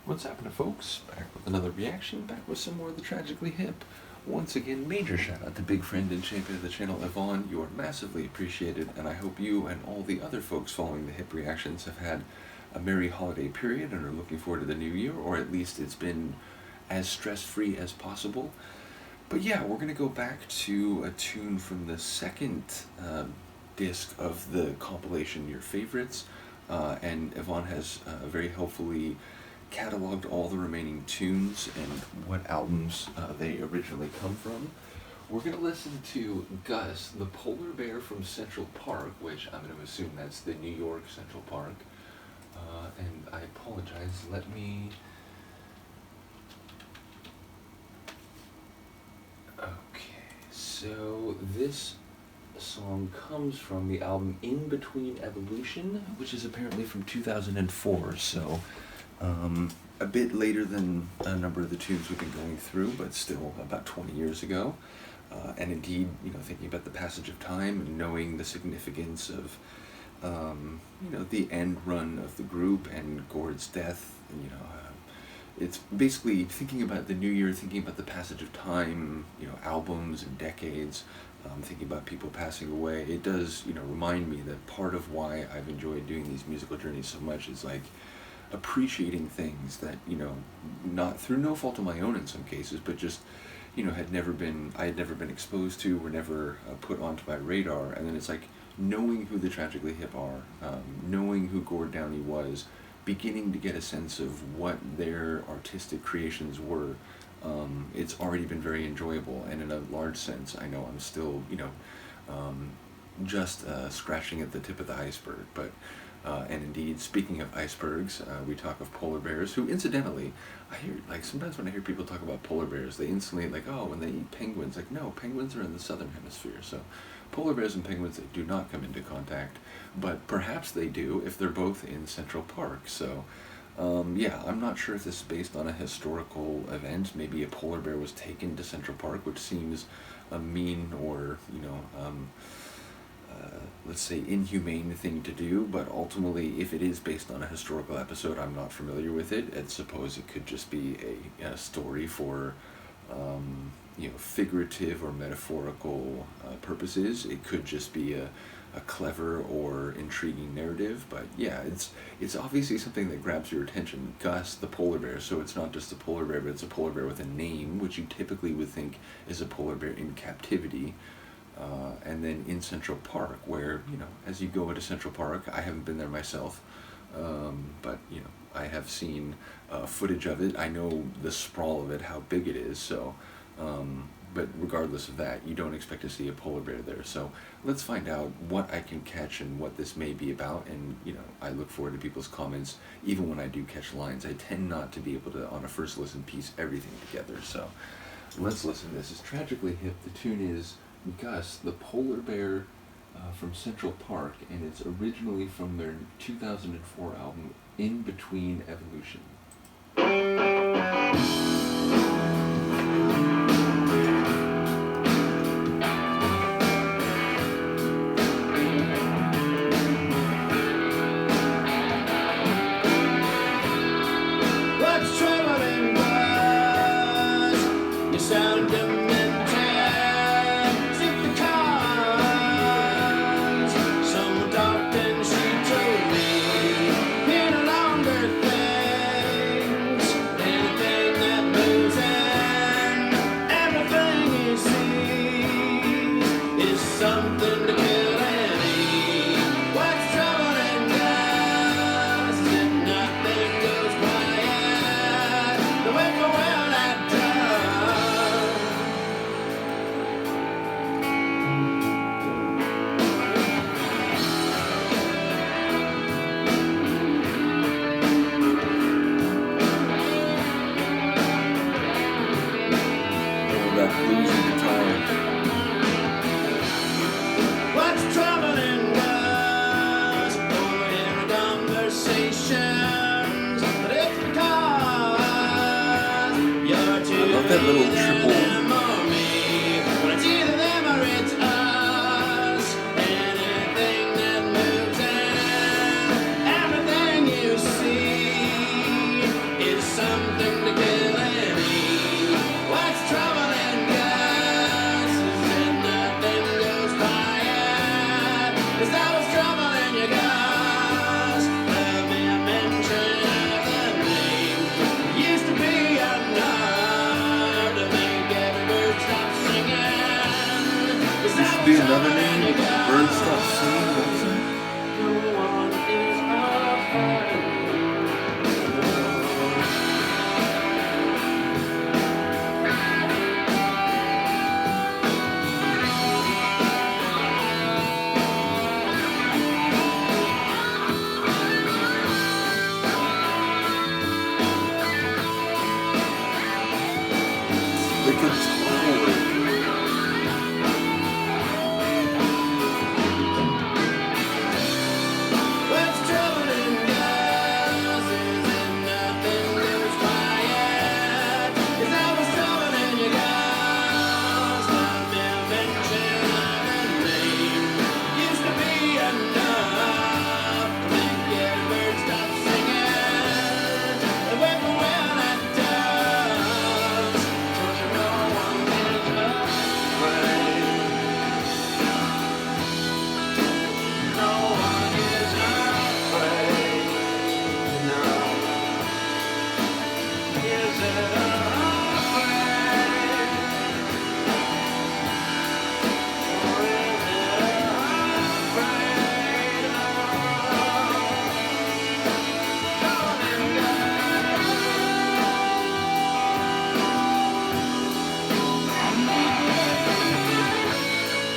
What's happening, folks? Back with another reaction, back with some more of the Tragically Hip. Once again, major shout out to big friend and champion of the channel, Yvonne. You are massively appreciated, and I hope you and all the other folks following the hip reactions have had a merry holiday period and are looking forward to the new year, or at least it's been as stress-free as possible. But yeah, we're going to go back to a tune from the second disc of the compilation Yer Favourites, and Yvonne has very helpfully cataloged all the remaining tunes and what albums they originally come from. We're going to listen to Gus, the polar bear from Central Park, which I'm going to assume that's the New York Central Park. And I apologize, let me... Okay, so this song comes from the album In Between Evolution, which is apparently from 2004, so a bit later than a number of the tunes we've been going through, but still about 20 years ago. And indeed, you know, thinking about the passage of time and knowing the significance of, you know, the end run of the group and Gord's death, and, you know, it's basically thinking about the new year, thinking about the passage of time, you know, albums and decades, thinking about people passing away. It does, you know, remind me that part of why I've enjoyed doing these musical journeys so much is like appreciating things that, you know, not through no fault of my own in some cases, but just, you know, I had never been exposed to, were never put onto my radar. And then it's like knowing who the Tragically Hip are, knowing who Gord Downie was, beginning to get a sense of what their artistic creations were. It's already been very enjoyable, and in a large sense, I know I'm still, you know, just scratching at the tip of the iceberg. But and indeed, speaking of icebergs, we talk of polar bears, who incidentally, I hear, like, sometimes when I hear people talk about polar bears, they instantly, like, oh, when they eat penguins, like, no, penguins are in the southern hemisphere, so polar bears and penguins, they do not come into contact, but perhaps they do if they're both in Central Park. So yeah, I'm not sure if this is based on a historical event. Maybe a polar bear was taken to Central Park, which seems a mean or, you know, let's say inhumane thing to do, but ultimately, if it is based on a historical episode, I'm not familiar with it. I suppose it could just be a story for, you know, figurative or metaphorical purposes. It could just be a clever or intriguing narrative, but yeah, it's obviously something that grabs your attention. Gus, the polar bear, so it's not just a polar bear, but it's a polar bear with a name, which you typically would think is a polar bear in captivity. And then in Central Park, where, you know, as you go into Central Park, I haven't been there myself, but, you know, I have seen footage of it. I know the sprawl of it, how big it is, so, but regardless of that, you don't expect to see a polar bear there. So let's find out what I can catch and what this may be about, and, you know, I look forward to people's comments, even when I do catch lines. I tend not to be able to, on a first listen, piece everything together, so let's listen. This is Tragically Hip. The tune is Gus, the polar bear from Central Park, and it's originally from their 2004 album, In Between Evolution. What's troubling us? You sound that little triple is something to kill and eat. What's trouble in gas? Is it nothing goes quiet? Is that what's trouble in your gas? Let me mention the name. Used to be enough to make every bird stop singing. Is that Be what's another trouble in name. your gas? Bird stop singing. What was that? No one is afraid. The guitar work. What's trouble in gas? Is it nothing goes quiet? Is that what's trouble in your gas? Let me mention the name. Used to be enough to make every bird stop singing. And when the well that does, no one is afraid. No one is afraid. No. Is it afraid? Or is it afraid?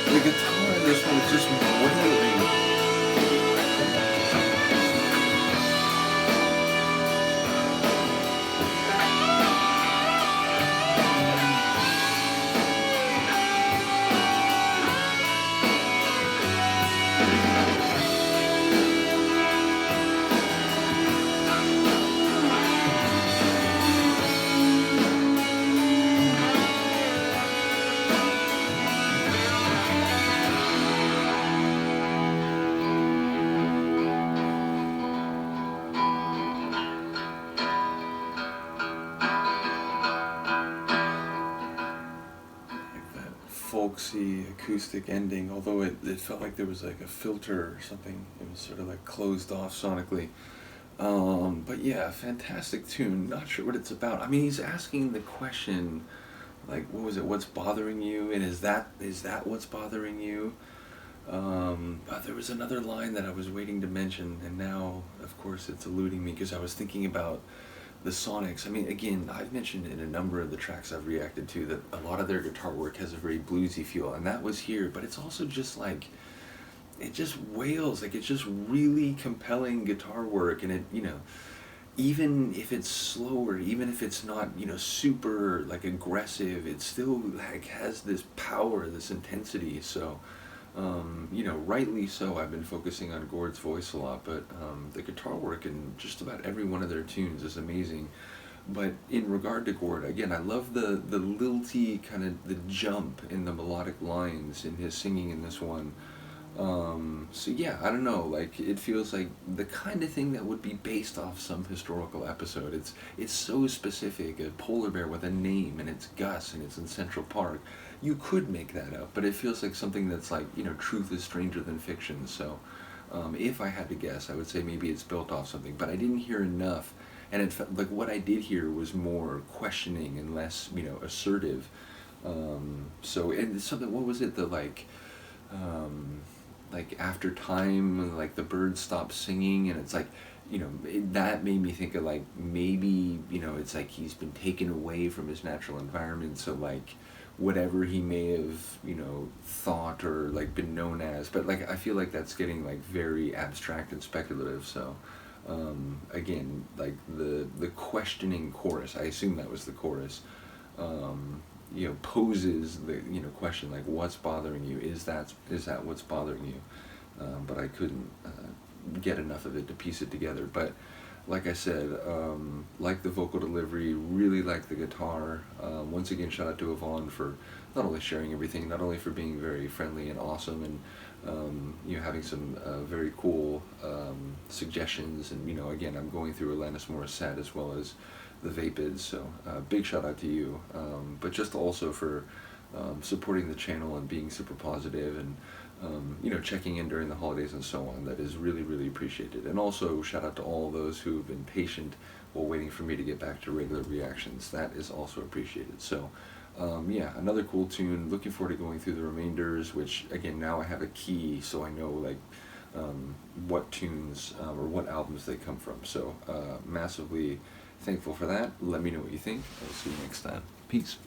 The guitar in this one is just wailing. Like that folksy acoustic ending, although it felt like there was like a filter or something. It was sort of like closed off sonically. But yeah, fantastic tune. Not sure what it's about. I mean, he's asking the question, like, what was it? What's bothering you? And is that what's bothering you? But there was another line that I was waiting to mention, and now, of course, it's eluding me because I was thinking about the Sonics. I mean, again, I've mentioned in a number of the tracks I've reacted to that a lot of their guitar work has a very bluesy feel, and that was here, but it's also just like, it just wails, like it's just really compelling guitar work, and it, even if it's slower, even if it's not, super like aggressive, it still like has this power, this intensity, so rightly so. I've been focusing on Gord's voice a lot, but the guitar work in just about every one of their tunes is amazing. But in regard to Gord, again, I love the lilty kind of the jump in the melodic lines in his singing in this one. So yeah, I don't know, like it feels like the kind of thing that would be based off some historical episode. It's so specific, a polar bear with a name and it's Gus and it's in Central Park. You could make that up, but it feels like something that's like, truth is stranger than fiction. So if I had to guess, I would say maybe it's built off something, but I didn't hear enough, and it felt like what I did hear was more questioning and less, assertive. So and something, what was it, the like after time, like the birds stop singing, and it's like, that made me think of like maybe, it's like he's been taken away from his natural environment, so like whatever he may have, thought or like been known as, but like I feel like that's getting like very abstract and speculative. So again, like the questioning chorus, I assume that was the chorus, poses the question, like what's bothering you, is that what's bothering you, but I couldn't get enough of it to piece it together. But like I said, like the vocal delivery, really like the guitar. Once again, shout out to Yvonne for not only sharing everything, not only for being very friendly and awesome, and having some very cool suggestions, and again, I'm going through Alanis Morissette as well as the Vapids, so big shout out to you, but just also for supporting the channel and being super positive, and checking in during the holidays and so on. That is really, really appreciated. And also shout out to all those who have been patient while waiting for me to get back to regular reactions. That is also appreciated. So yeah, another cool tune. Looking forward to going through the remainders, which again, now I have a key, so I know like what tunes or what albums they come from. So massively thankful for that. Let me know what you think. I'll see you next time. Peace.